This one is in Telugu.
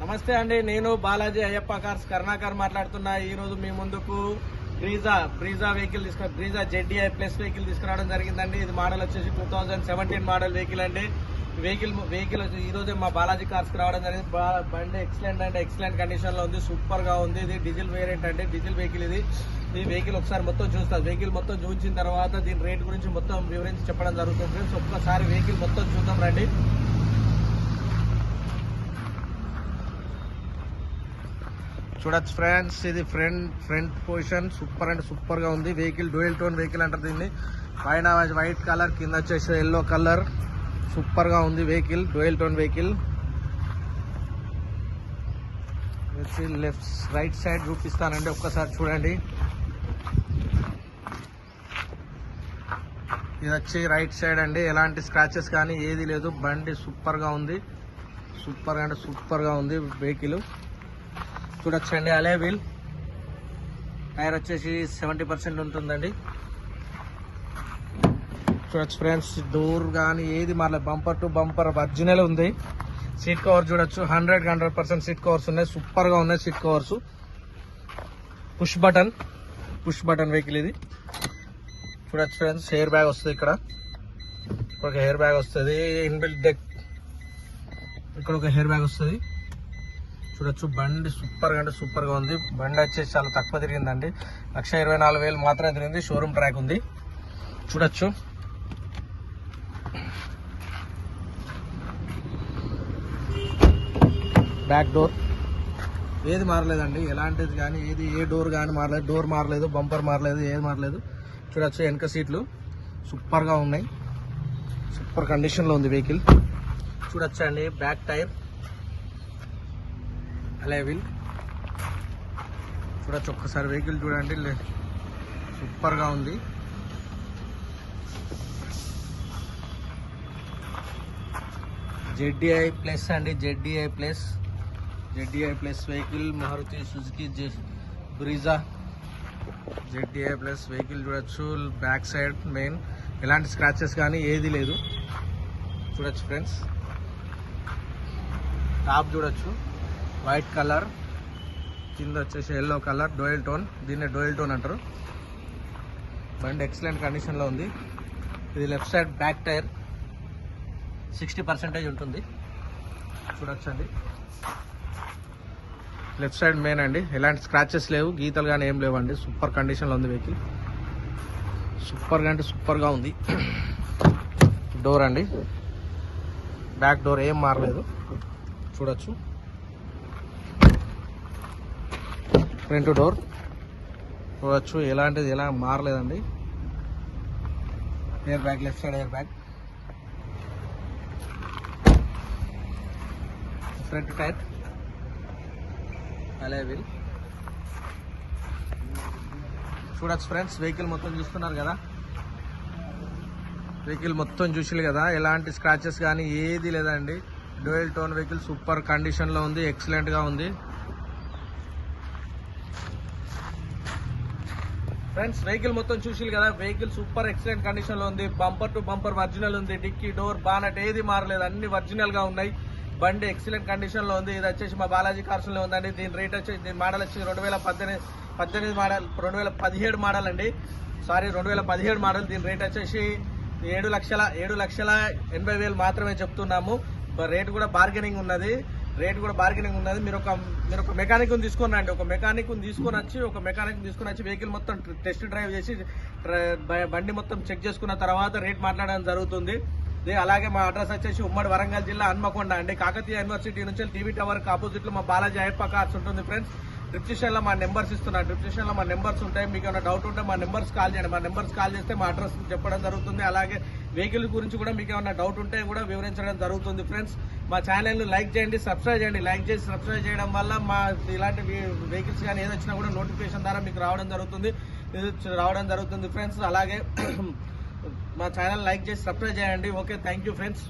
నమస్తే అండి, నేను బాలాజీ అయ్యప్ప కార్స్ కర్ణాకర్ మాట్లాడుతున్నా. ఈ రోజు మీ ముందుకు Brezza vehicle Brezza ZDI plus vehicle తీసుకురావడం జరిగిందండి. ఇది మోడల్ వచ్చేసి 2017 మోడల్ వెహికల్ అండి. వెహికల్ ఈ రోజే మా బాలాజీ కార్స్ కి రావడం జరిగింది. బండి ఎక్సలెంట్ అంటే ఎక్సలెంట్ కండిషన్ లో ఉంది, సూపర్ గా ఉంది. ఇది డీజిల్ వేరియంట్ అండి, డీజిల్ వెహికల్ ఇది. ఈ వెహికల్ ఒకసారి మొత్తం చూస్తారు. వెహికల్ మొత్తం చూసిన తర్వాత దీని రేట్ గురించి మొత్తం వివరించి చెప్పడం జరుగుతుంది ఫ్రెండ్స్. ఒక్కసారి వెహికల్ మొత్తం చూద్దాం రండి. చూడొచ్చు ఫ్రెండ్స్, ఇది ఫ్రంట్ పొజిషన్ సూపర్ అంటే సూపర్ గా ఉంది. వెహికల్ డ్యూయల్ టోన్ వెహికల్ అంటారు దీన్ని. పైన వైట్ కలర్, కింద వచ్చేసి ఎల్లో కలర్, సూపర్ గా ఉంది vehicle. Dual tone vehicle. Right side చూపిస్తానండి, ఒక్కసారి చూడండి. ఇది వచ్చి రైట్ సైడ్ అండి, ఎలాంటి స్క్రాచెస్ కానీ ఏది లేదు. బండి సూపర్ గా ఉంది, సూపర్ అంటే సూపర్ గా ఉంది వెహికల్. చూడొచ్చండి, అలే వీల్ టైర్ వచ్చేసి 70% ఉంటుందండి. చూడొచ్చు ఫ్రెండ్స్, డోర్ కానీ ఏది మారలేదు, బంపర్ టు బంపర్ ఒరిజినల్ ఉంది. సీట్ కవర్ చూడొచ్చు, 100% సీట్ కవర్స్ ఉన్నాయి, సూపర్ గా ఉన్నాయి seat covers. Push button vehicle ఇది. చూడొచ్చు ఫ్రెండ్స్, హెయిర్ బ్యాగ్ వస్తుంది ఇక్కడ, ఒక హెయిర్ బ్యాగ్ వస్తుంది. ఇన్బిల్ట్ డెక్, ఇక్కడ ఒక హెయిర్ బ్యాగ్ వస్తుంది. చూడొచ్చు, బండి సూపర్ గా అంటే సూపర్ గా ఉంది. బండి వచ్చేసి చాలా తక్కువ తిరిగిందండి, 1,24,000 మాత్రమే తిరిగింది. షోరూమ్ ట్రాక్ ఉంది. చూడొచ్చు, బ్యాక్ డోర్ ఏది మారలేదండి, ఎలాంటిది కానీ ఏది ఏ డోర్ కానీ మారలేదు. డోర్ మారలేదు, బంపర్ మారలేదు, ఏది మారలేదు. చూడొచ్చు, వెనక సీట్లు సూపర్ గా ఉన్నాయి, సూపర్ కండిషన్ లో ఉంది వెహికల్. చూడొచ్చు అండి, బ్యాక్ టైర్ అలే వీల్. చూడొచ్చు, ఒక్కసారి వెహికల్ చూడండి, సూపర్ గా ఉంది. జెడ్డీఐ ప్లస్ అండి, ZDI plus vehicle. Maruti Suzuki Brezza ZDI plus vehicle. చూడొచ్చు, బ్యాక్ సైడ్ మెయిన్ ఎలాంటి స్క్రాచెస్ కానీ ఏది లేదు. చూడొచ్చు ఫ్రెండ్స్, టాప్ చూడొచ్చు, వైట్ కలర్, కింద వచ్చేసి ఎల్లో కలర్, డోయల్ టోన్. దీన్ని డోయల్ టోన్ అంటారు. బండి ఎక్సలెంట్ కండిషన్ లో ఉంది. ఇది లెఫ్ట్ సైడ్ బ్యాక్ టైర్ 60% ఉంటుంది. చూడొచ్చు అండి, లెఫ్ట్ సైడ్ మెయిన్ అండి, ఎలాంటి స్క్రాచెస్ లేవు, గీతలు కానీ ఏం లేవండి. సూపర్ కండిషన్ లో ఉంది వెహికల్, సూపర్ గా అంటే సూపర్ గా ఉంది. డోర్ అండి, బ్యాక్ డోర్ ఏం మారలేదు. చూడొచ్చు, ఫ్రంట్ డోర్ చూడొచ్చు, ఎలాంటిది ఎలా మారలేదండి. Air bag, left side air bag. Front tyre alloy wheel. చూడొచ్చు ఫ్రెండ్స్, వెహికల్ మొత్తం చూస్తున్నారు కదా, వెహికల్ మొత్తం చూసిరు కదా, ఎలాంటి స్క్రాచెస్ కానీ ఏది లేదండి. Dual tone vehicle super condition లో ఉంది, ఎక్సలెంట్ గా ఉంది ఫ్రెండ్స్. వెహికల్ మొత్తం చూసిరు కదా, వెహికల్ సూపర్ ఎక్సలెంట్ కండిషన్ లో ఉంది. బంపర్ టు బంపర్ ఒరిజినల్ ఉంది. డిక్కీ, డోర్, బానట్ ఏది మారలేదు, అన్ని ఒరిజినల్ గా ఉన్నాయి. బండి ఎక్సలెంట్ కండిషన్ లో ఉంది. ఇది వచ్చేసి మా బాలాజీ కార్స్ లో ఉందండి. దీని రేట్ వచ్చేసి, దీని మోడల్ వచ్చి 2018 మోడల్, 2017 మోడల్ అండి. Sorry, 2017 model. దీని రేట్ వచ్చేసి 7,80,000 మాత్రమే చెప్తున్నాము. రేట్ కూడా బార్గెనింగ్ ఉన్నది. మీరు ఒక మెకానిక్ తీసుకొని రండి. ఒక మెకానిక్ తీసుకొని వచ్చి వెహికల్ మొత్తం టెస్ట్ డ్రైవ్ చేసి బండి మొత్తం చెక్ చేసుకున్న తర్వాత రేట్ మాట్లాడడం జరుగుతుంది. అలాగే మా అడ్రస్ వచ్చేసి ఉమ్మడి వరంగల్ జిల్లా, హన్మకొండ అండి. కాకతీయ యూనివర్సిటీ నుంచి టీవీ టవర్ ఆపోజిట్ లో మా బాలాజీ అయ్యప్ప కార్స్ ఉంటుంది ఫ్రెండ్స్. డిస్క్రిప్షన్ లో మా నెంబర్స్ ఇస్తున్నా, డిస్క్రిప్షన్ లో మా నెంబర్స్ ఉంటాయి. మీకు ఏమైనా డౌట్ ఉంటే మా నెంబర్స్ కాల్ చేయండి. మా నెంబర్స్ కాల్ చేస్తే మా అడ్రస్ చెప్పడం జరుగుతుంది. అలాగే వెహికల్ గురించి కూడా మీకు ఏమైనా డౌట్ ఉంటే కూడా వివరించడం జరుగుతుంది ఫ్రెండ్స్. మా ఛానల్ లైక్ చేయండి, సబ్స్క్రైబ్ చేయండి. లైక్ చేసి సబ్స్క్రైబ్ చేయడం వల్ల మా ఇలాంటి వెహికల్స్ కానీ ఏదొచ్చినా కూడా నోటిఫికేషన్ ద్వారా మీకు రావడం జరుగుతుంది ఫ్రెండ్స్. అలాగే మా ఛానల్ లైక్ చేసి సబ్స్క్రైబ్ చేయండి. Okay, thank you friends.